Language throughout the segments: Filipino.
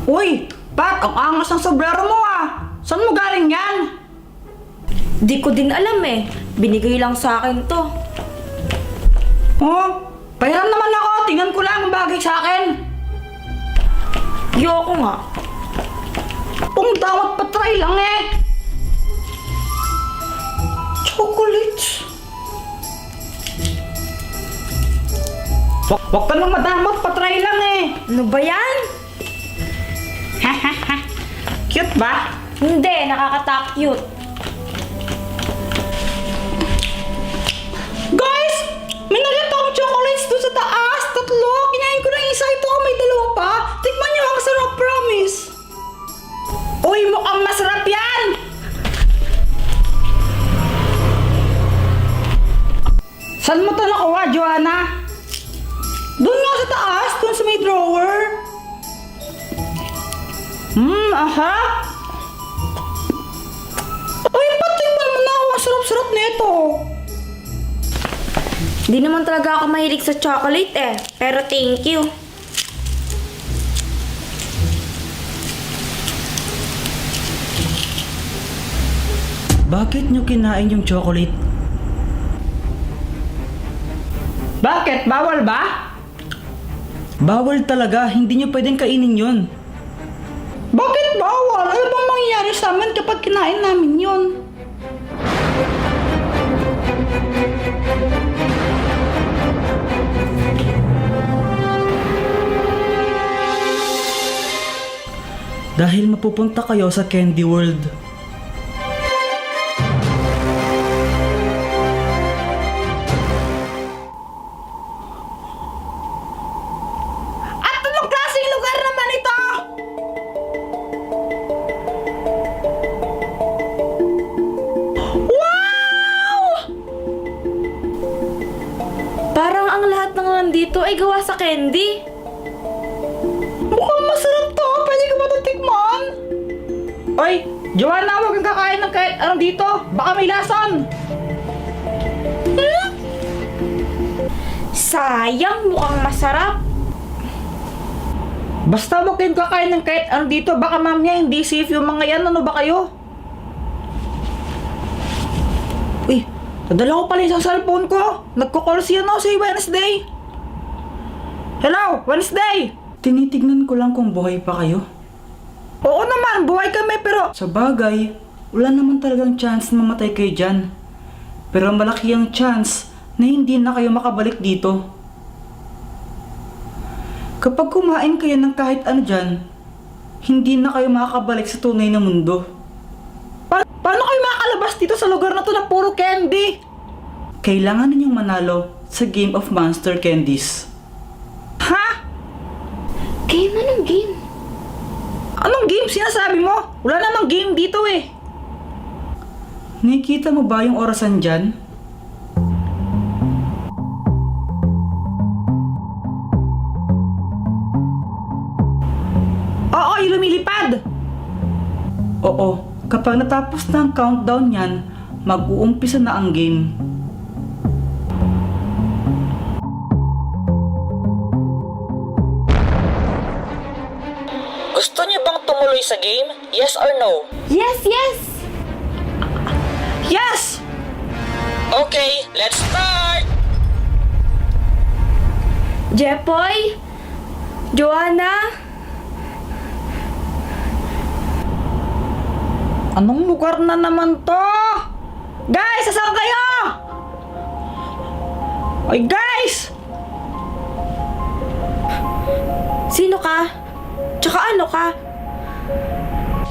Uy, Pat, ang angas ng sombrero mo ah. Saan mo galing yan? Di ko din alam eh. Binigay lang sa akin to. Oh, pahiram naman ako. Tingnan ko lang ang bagay sa akin. Yoko nga. Kung dapat patry lang eh. Chocolates. Wag ka nang madamot, patry lang eh. Ano ba yan? Cute ba? Hindi, nakakatak-cute. Guys! May nakita akong chocolates doon sa taas. 3. Kinain ko ng isa. Ito may 2 pa. Tikman niyo, ang sarap, promise. Uy, mukhang masarap yan! Saan mo ito nakuha, Joanna? Doon nga sa taas, doon sa may drawer. Aha. Uy, patikman mo na ako. Ang sarap-sarap nito. Di naman talaga ako mahilig sa chocolate eh. Pero thank you. Bakit nyo kinain yung chocolate? Bakit? Bawal ba? Bawal talaga. Hindi nyo pwedeng kainin yun. Bakit bawal? Ano bang mangyayari sa amin kapag kinain namin yun? Dahil mapupunta kayo sa Candy World. At anong klaseng lugar naman ito? Wow! Parang ang lahat ng nandito ay gawa sa candy. Mukhang masarap to. Pwede ka ba ito tikman? Oy, Joanna, huwag kang kakain ng kahit anong dito. Baka may lason. Sayang, mukhang masarap. Basta huwag kayong kakain ng kahit anong dito. Baka mamaya hindi safe yung mga yan. Ano ba kayo? Uy, nadala ko pala yung cellphone ko. Nagko-call siya no si Wednesday. Hello, Wednesday! Tinitignan ko lang kung buhay pa kayo. Oo naman, buhay kami pero... Sa bagay, wala naman talagang chance na mamatay kayo dyan. Pero malaki ang chance na hindi na kayo makabalik dito. Kapag kumain kayo ng kahit ano dyan, hindi na kayo makakabalik sa tunay na mundo. Paano kayo makakalabas dito sa lugar na to na puro candy? Kailangan ninyong manalo sa Game of Monster Candies. Ha? Game? Anong game? Anong game sinasabi mo? Wala namang game dito eh. Nakikita mo ba yung orasan dyan? Oo, yung lumilipad. Oo, kapag natapos na ang countdown yan, mag-uumpisa na ang game. Gusto niyo bang tumuloy sa game? Yes or no? Yes, yes! Yes! Okay, let's start! Jepoy? Joanna? Anong lugar na naman to? Guys, saan kayo? Ay, guys! Sino ka? Tsaka ano ka?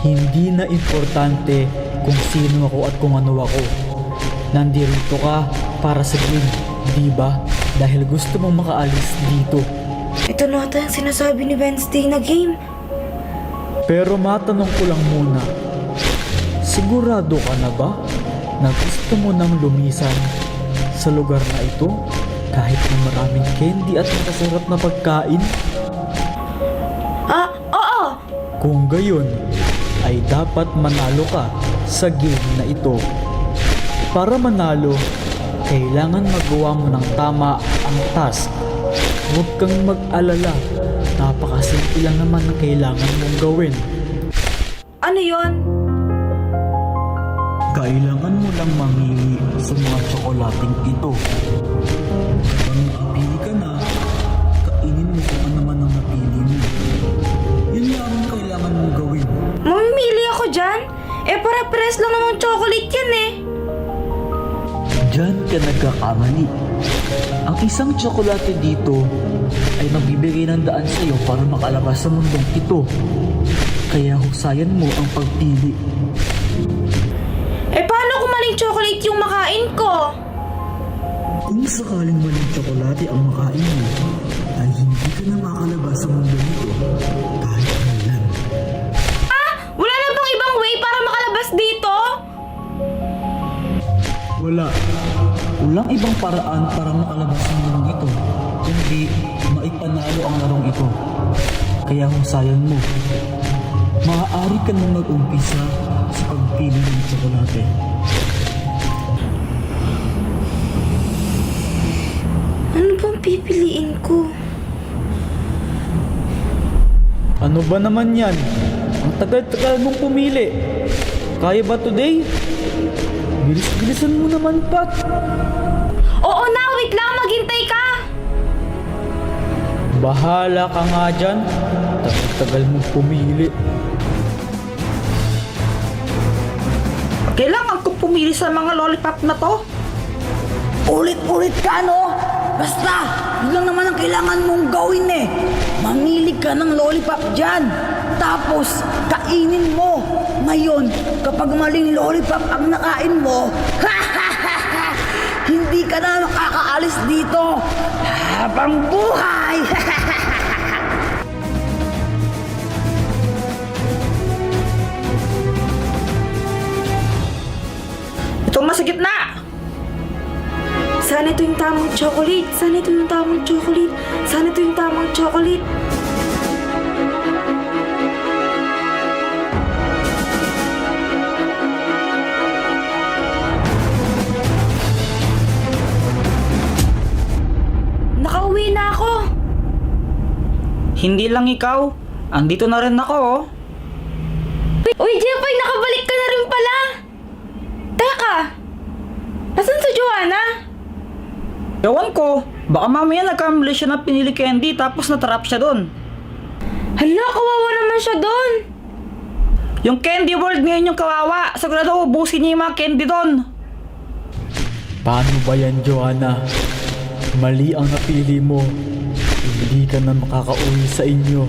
Hindi na importante kung sino ako at kung ano ako. Nandito ka para sa game, di ba? Dahil gusto mong makaalis dito. Ito na ata yung sinasabi ni Wednesday na game. Pero matanong ko lang muna, sigurado ka na ba na gusto mo nang lumisan sa lugar na ito kahit na maraming candy at masarap na pagkain? Oo! Kung gayon, ay dapat manalo ka sa game na ito. Para manalo, kailangan magawa mo ng tama ang task. Huwag kang mag-alala Napakasimple lang naman ang kailangan mong gawin. Ano yon? Kailangan mo lang mamili sa mga tsokolating ito. Kapag nakapili ka na, kainin mo kung ano naman ang napili mo. Yun lang ang kailangan mong gawin. Mamimili ako dyan? Eh, para-pares lang namang chocolate yan eh. Diyan ka nagkakamali. Ang isang tsokolate dito ay magbibigay ng daan sa iyo para makalabas sa mundong ito. Kaya husayan mo ang pagpili. Eh, paano kung maling chocolate yung makain ko? Kung sakaling maling tsokolate ang makain mo, ay hindi ka na makalabas sa mundo nito kahit kailan. Wala na bang ibang way para makalabas dito? Wala. Walang ibang paraan para makalabas sa mundong ito, kundi maipanalo ang larong ito. Kaya husayan mo. Maaari ka nang mag-umpisa sa pagpili ng tsokolate. Ano bang pipiliin ko? Ano ba naman yan? Ang tagal-tagal mong pumili. Kaya ba today? Bilis-bilisan mo naman, Pat. Oo na, wait lang, maghintay ka! Bahala ka nga dyan. Tagal-tagal mong pumili. Kailangan ko pumili sa mga lollipop na to. Ulit-ulit ka, no? Basta, yun lang naman ang kailangan mong gawin eh. Mamili ka ng lollipop dyan. Tapos, kainin mo. Ngayon, kapag maling lollipop ang nakain mo, hindi ka na makakaalis dito habang buhay. Itong masakit na! Sana ito yung tamang chocolate. Sana ito yung tamang chocolate. Sana ito yung tamang chocolate. Nakauwi na ako. Hindi lang ikaw. Andito na rin ako, oh. Uy, Jeffrey, nakabalik ka na rin pala. Teka, nasan si Joanna? Ewan ko. Baka mamaya nagkamali siya ng pinili candy tapos natrap siya doon. Hala, kawawa naman siya doon. Yung candy world ngayon yung kawawa. Sigurado ubusin niya yung mga candy doon. Paano ba yan, Joanna? Mali ang napili mo. Hindi ka na makakauwi sa inyo.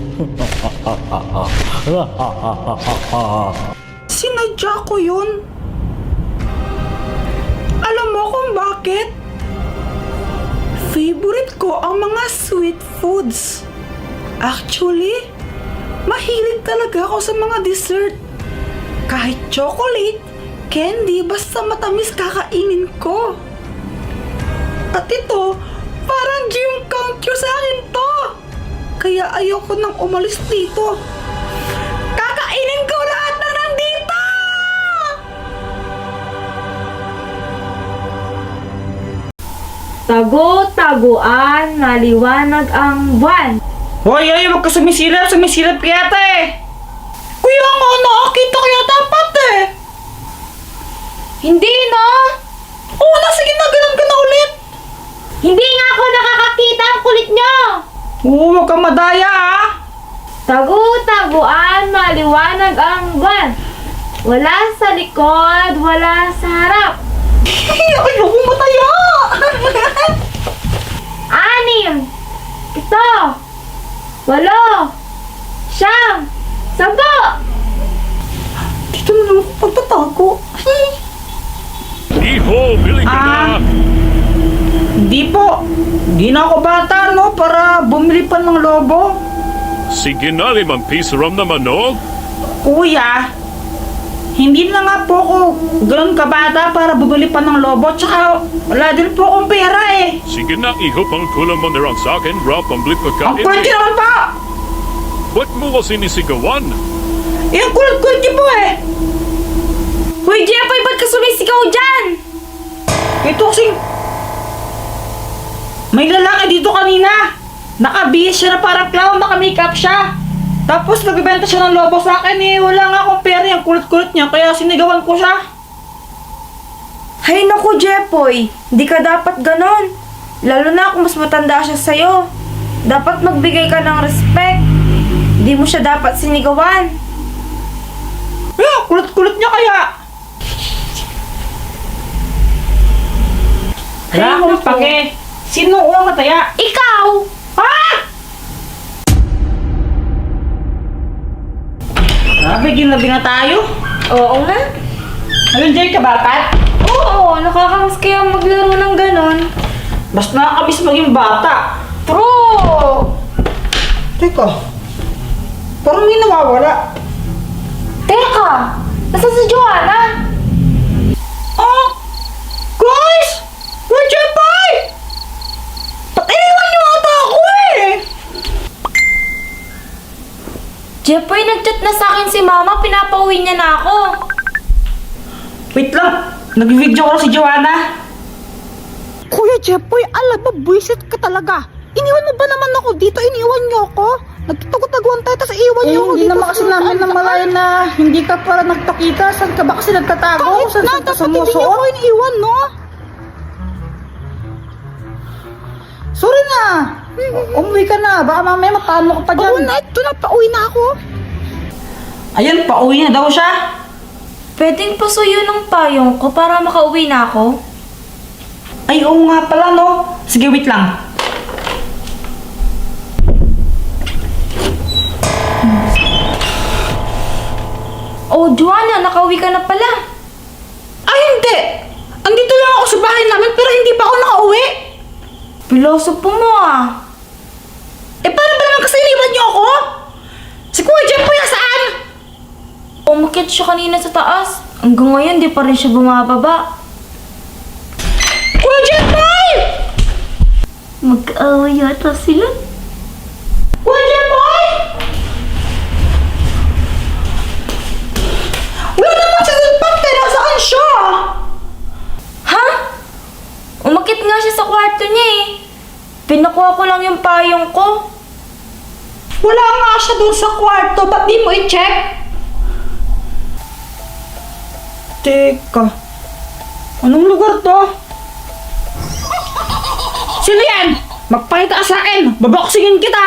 Sinadya ko yun. Alam mo kung bakit? Favorite ko ang mga sweet foods. Actually, mahilig talaga ako sa mga dessert. Kahit chocolate, candy, basta matamis kakainin ko. At ito, parang gym count sa akin to. Kaya ayoko nang umalis dito. Kakainin ko lahat na nandito! Tago-taguan, maliwanag ang buwan. Hoy, huwag ka sumisilap. Sumisilap ka yata eh. Kuya nga, nakakita ko yata pat eh. Hindi, no? Oo na, sige na, ganun ka na ulit. Hindi nga ako nakakakita ang kulit nyo. Oo, huwag kang madaya ah. Tago-taguan, maliwanag ang buwan. Wala sa likod, wala sa harap. Ayoko mataya. 6, 7, 8, 9, 10. Dito na lang ako pagtatago. Iho, bili ka na! Hindi po. Hindi na ako bata, no? Para bumili pa ng lobo. Sige na, 5 piso ram na manok. Kuya, hindi na nga po ako ganun kabata para bumili pa ng lobo. Tsaka wala din po akong pera eh. Sige na, iho, pang kulang mo na lang sa akin, rap, pambili Ang pagkain. kwento naman po. Ba't mo ko sinisigawan? Yung kulit-kulit po eh. Hoy, Jeffrey, ba't ka sumisigaw dyan? Ito kasing... May lalaki dito kanina. Nakabihis siya na parang clown, naka-makeup siya. Tapos nagbibenta siya ng lobo sa akin eh. Wala nga akong pera, yung kulit-kulit niya, kaya sinigawan ko siya. Hay naku, Jepoy. Hindi ka dapat ganon. Lalo na kung mas matanda siya sa'yo. Dapat magbigay ka ng respect. Hindi mo siya dapat sinigawan. Kulit-kulit niya kaya. Wala Ay, akong naku. pake. Sino ulang kataya? Ikaw! Ha? Grabe, ginabi na tayo. Oo nga. Nag-enjoy ka ba, Pat? Oo, nakakamas kaya maglaro ng ganon. Basta nakakabis maging bata. Bro! Teka, parang may nawawala. Teka! Nasaan si Joanna? Oh! Guys! Where'd you buy? Ba't iniwan niyo ata ako eh? Jepoy, nag-chat na sa akin si Mama. Pinapauwi niya na ako. Wait lang, nag-video ko si Joanna. Kuya Jepoy, alam mo, buwisit ka talaga. Iniwan mo ba naman ako dito? Iniwan niyo ako? Nagtatago-taguan tayo, tapos iwan niyo ako Hindi dito. naman kasi namin na malaya na hindi ka para nagpakita. Saan ka ba kasi nagtatago? Kahit Saan na, ka dapat hindi niyo ako iniwan, no? Sorry na. Umuwi ka na. Baka mamaya mapano ka pa dyan. Oo na, ito na, pauwi na ako. Ayan, pauwi na daw siya. Pwedeng pasuyo ng payong ko para makauwi na ako? Ay, oo nga pala, no? Sige, wait lang. Oh, Joanna, nakauwi ka na pala. Ay, hindi. Andito lang ako sa bahay namin pero hindi pa ako nakauwi. Pilosopo mo ah. Eh, paano ba naman kasi iniwan niyo ako? Si Kuya Jempoy saan? Umakit siya kanina sa taas. Hanggang ngayon, di pa rin siya bumababa. Kuya Jempoy! Mag-away yata sila. Kuya Jempoy! Wala naman siya sa pante. Nasaan siya? Ha? Umakit nga siya sa kwarto niya eh. Pinakuha ko lang yung payong ko. Wala nga siya doon sa kwarto. Ba't di mo i-check? Teka. Anong lugar to? Sino yan? Magpakita ka sa akin. Baboksingin kita.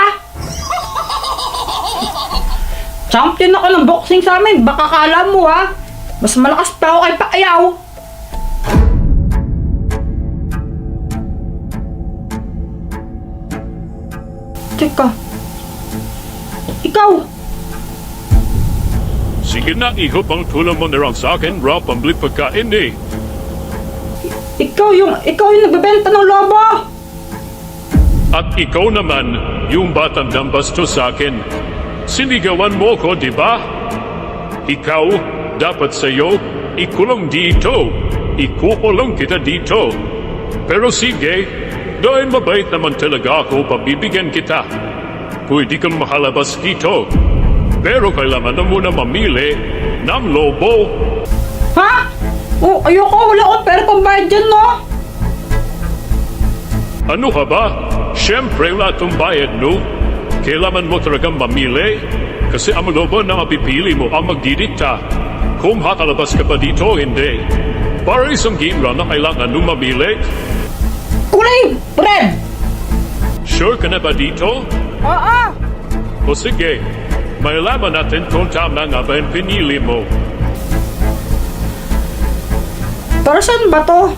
Champion ako ng boxing sa amin. Baka kala mo ha. Mas malakas pa ako kay Pacquiao. Teka. Ikaw. Sige na, iho pang tulong mo na lang sa akin, raw pambili pagkain eh. Ikaw yung nagbebenta ng lobo. At ikaw naman, yung batang dambastos sa akin. Sinigawan mo ko, di ba? Ikaw, dapat sa'yo, ikulong dito. Ikukulong kita dito. Pero sige, dahil mabait naman talaga ako, pabibigyan kita. Pwede kang makalabas dito. Pero kailangan na muna mamili ng lobo. Ha? Oh, ayoko. Wala akong pera pambayad dyan, no? Ano ka ba? Siyempre, lahat ng bayad, no? Kailangan mo talagang mamili. Kasi ang lobo na mapipili mo ang magdidikta. Kung hakalabas ka pa dito, hindi. Para isang game run na kailangan nung mamili. Kulay! Red! Sure ka na ba dito? Oo! O sige, malalaman natin kung tama nga ba yung pinili mo. Para saan ba to?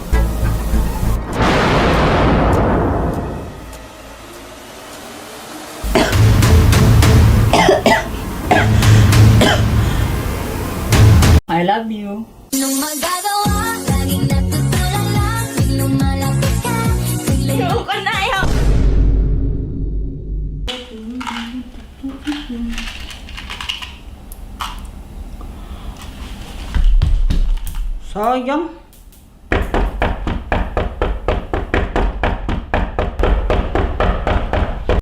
I love you. Nung magagawa, laging natutulala, tuwing lumalapit ka, biglang Ayaw ka na, ayaw. Sayang.